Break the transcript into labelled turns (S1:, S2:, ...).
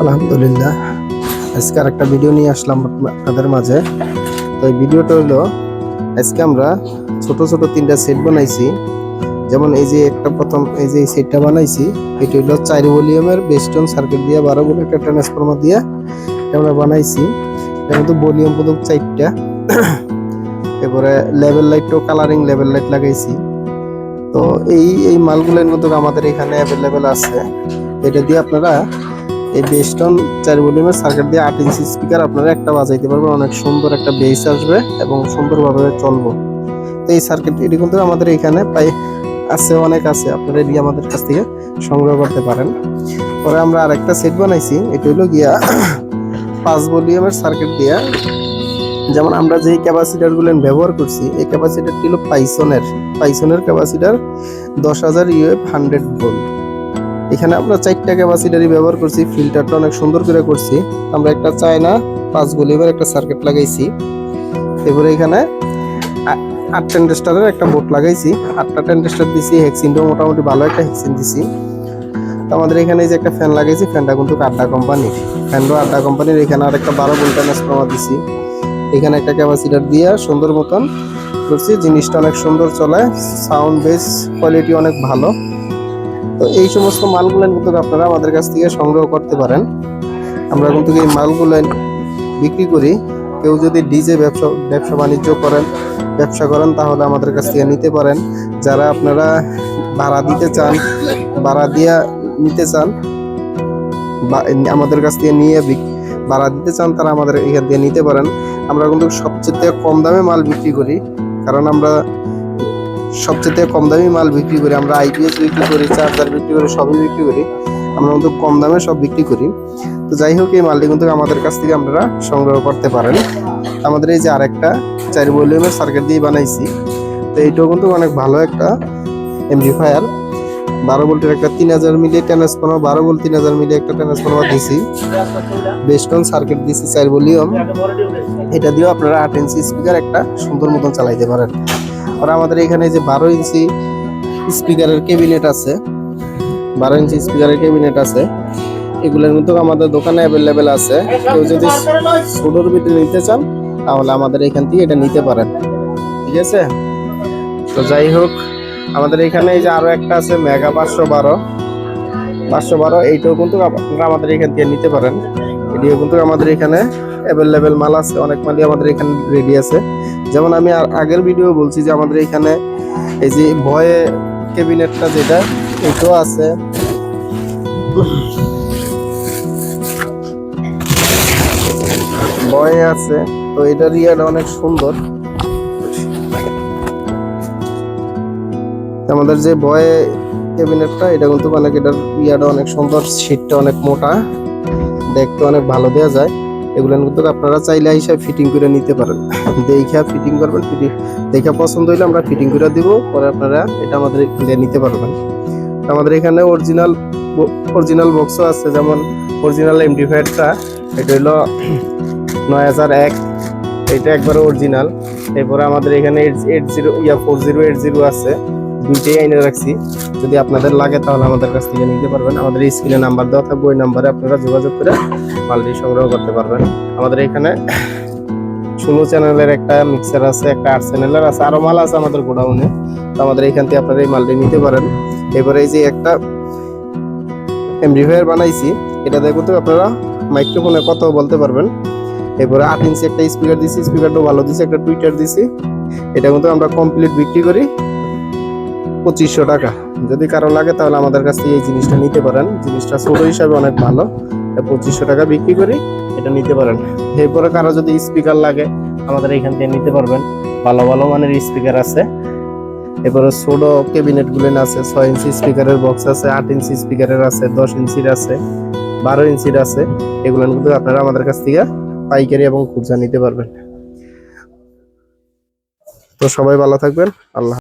S1: আলহামদুলিল্লাহ, আজকে একটা ভিডিও নিয়ে আসলাম আপনাদের মাঝে। তো এই ভিডিওটা হলো, আজকে আমরা ছোট ছোট তিনটা সেট বানাইছি। যেমন এই যে একটা প্রথম এই যে সেটটা বানাইছি, এটা হলো 4 ভলিউমের বেস্টন সার্কিট দিয়ে 12 ভোল্ট একটা ট্রান্সফরমার দিয়ে আমরা বানাইছি। এর মধ্যে ভলিউম কিন্তু 4টা। এরপরে লেভেল লাইটও কালারিং লেভেল লাইট লাগাইছি। তো এই মালগুলোর মধ্যে আমাদের এখানে অ্যাভেলেবেল আছে। এটা দিয়ে আপনারা এই বেস্টন 4 ভলিউমের সার্কিট দিয়ে 8 ইঞ্চি স্পিকার আপনারা একটা বাজাইতে পারবেন, অনেক সুন্দর একটা বেস আসবে এবং সুন্দরভাবে চলবে। তো এই সার্কিট এটি কিন্তু আমাদের এখানে আছে, অনেক আছে, আপনারা এটি আমাদের কাছ থেকে সংগ্রহ করতে পারেন। পরে আমরা আরেকটা সেট বানাইছি, এটা হলো গিয়া 5 ভলিউমের সার্কিট দিয়ে, যেমন আমরা যে ক্যাপাসিটার গুলো ব্যবহার করছি, এই ক্যাপাসিটারটি হলো পাইসনের ক্যাপাসিটার 10,000 ইউএফ 100 ভোল্ট। এখানে আমরা 4টা ক্যাপাসিটারই ব্যবহার করছি, ফিল্টারটা অনেক সুন্দর করে করছি। আমরা একটা চায়না 5 ভলিউমের একটা সার্কিট লাগাইছি। এরপরে এখানে 8 ট্রানজিস্টরের একটা বোর্ড লাগাইছি, 8টা ট্রানজিস্টর দিছি, হেক্সিনটাও মোটামুটি ভালো একটা হেক্সিন দিছি। তো আমাদের এখানে যে একটা ফ্যান লাগাইছি, ফ্যানটা কিন্তু আড্ডা কোম্পানির, ফ্যানটা আড্ডা কোম্পানির। এখানে আরেকটা 12 ভোল্ট ট্রান্সফরমার দিছি, এখানে একটা ক্যাপাসিটার দিয়ে সুন্দর মতন করছি। জিনিসটা অনেক সুন্দর চলে, সাউন্ড বেস কোয়ালিটি অনেক ভালো। তো এই সমস্ত মালগুলো কিন্তু আপনারা আমাদের কাছ থেকে সংগ্রহ করতে পারেন। আমরা কিন্তু এই মালগুলো বিক্রি করি। কেউ যদি ডিজে ব্যবসা বাণিজ্য ব্যবসা করেন তাহলে আমাদের কাছ থেকে নিতে পারেন। যারা আপনারা ভাড়া দিতে চান, ভাড়া দিয়ে নিতে চান বা আমাদের কাছ থেকে নিয়ে ভাড়া দিতে চান, তারা আমাদের এখান থেকে নিতে পারেন। আমরা কিন্তু সবচেয়ে কম দামে মাল বিক্রি করি, কারণ আমরা সবচেয়ে কম দামি মাল বিক্রি করি। আমরা আইপিএস বিক্রি করি, চার্জার বিক্রি করি, সবই বিক্রি করি। আমরা কিন্তু কম দামে সব বিক্রি করি। তো যাই হোক, এই মালটি কিন্তু আমাদের কাছ থেকে আপনারা সংগ্রহ করতে পারেন। আমাদের এই যে আরেকটা 4 ভলিউমের সার্কিট দিয়ে বানাইছি, তো এইটাও কিন্তু অনেক ভালো একটা এমপ্লিফায়ার। 12 ভোল্টের একটা 3000 মিলি ট্রান্সফরমার, 12 ভোল্ট 3000 মিলি একটা ট্রান্সফরমার দিছি, বেস্টন সার্কিট দিছি 4 ভলিউম। এটা দিয়েও আপনারা 8 ইঞ্চি স্পিকার একটা সুন্দর মতন চালাইতে পারেন। আর আমাদের এখানে যে 12 ইঞ্চি স্পিকারের ক্যাবিনেট আছে, 12 ইঞ্চি স্পিকারের ক্যাবিনেট আছে, এগুলোর মধ্যে আমাদের দোকানে অ্যাভেলেবেল আছে। কেউ যদি ছোটোর ভিতরে নিতে চান তাহলে আমাদের এখান থেকে এটা নিতে পারেন, ঠিক আছে। তো যাই হোক, আমাদের এখানে এই যে আরো একটা আছে মেগা 512, এইটাও কিন্তু আপনারা আমাদের এখান থেকে নিতে পারেন। এটিও কিন্তু আমাদের এখানে অ্যাভেলেবেল মাল আছে, অনেক মালই আমাদের এখানে রেডি আছে। যেমন আমি আগের ভিডিও বলছি যে আমাদের এখানে এই যে ভয়ে ক্যাবিনেটটা যেটা, এটাও আছে। ভয়ে আছে, তো এটার ইয়াটা অনেক সুন্দর। আমাদের যে ভয়ে ক্যাবিনেটটা, এটা কিন্তু মানে এটার ইয়াটা অনেক সুন্দর, সিটটা অনেক মোটা, দেখতে অনেক ভালো দেওয়া যায়। এগুলো কিন্তু আপনারা চাইলে হিসাবে ফিটিং করে নিতে পারেন। দেখা ফিটিং করবেন, দেখা পছন্দ হইলে আমরা ফিটিং করে দিব, পরে আপনারা এটা আমাদের এখানে নিতে পারবেন। আমাদের এখানে অরিজিনাল বক্সও আছে, যেমন অরিজিনাল এমপ্লিফায়ারটা, এটা হলো 9001, এটা একবারে অরিজিনাল। এরপরে আমাদের এখানে 4080 আছে, দুইটাই আইনে রাখছি। যদি আপনাদের লাগে তাহলে আমাদের কাছ থেকে নিতে পারবেন। আমাদের স্ক্রিনে নাম্বার দেওয়া থাকবে, ওই নাম্বারে আপনারা যোগাযোগ করে মালটি সংগ্রহ করতে পারবেন। আমাদের এখানে 16 চ্যানেলের একটা মিক্সার আছে, একটা 8 চ্যানেলের আছে, আরো মাল আছে আমাদের গোডাউনে। তো আমাদের এখান থেকে আপনারা এই মালটি নিতে পারেন। এবারে এই যে একটা এমপ্লিফায়ার বানাইছি, এটা দেখুন তো আপনারা মাইক্রোফোনে কত বলতে পারবেন। এরপরে 8 ইঞ্চি একটা স্পিকার দিছি, স্পিকারটাও ভালো দিছি, একটা টুইটার দিছি। এটা কিন্তু আমরা কমপ্লিট বিক্রি করি 2500 টাকা। যদি কারো লাগে তাহলে আমাদের কাছ থেকে এই জিনিসটা নিতে পারেন। জিনিসটা ছোট হিসাবে অনেক ভালো, 2500 টাকা বিক্রি করি, এটা নিতে পারেন। এরপরে কারো যদি স্পিকার লাগে আমাদের এখান থেকে নিতে পারবেন, ভালো ভালো মানের স্পিকার আছে। এরপরে ছোট ক্যাবিনেট গুলো আছে, 6 ইঞ্চি স্পিকারের বক্স আছে, 8 ইঞ্চি স্পিকারের আছে, 10 ইঞ্চির আছে, 12 ইঞ্চির আছে। এগুলো কিন্তু আপনারা আমাদের কাছ থেকে পাইকারি এবং খুচরা নিতে পারবেন। তো সবাই ভালো থাকবেন, আল্লাহ।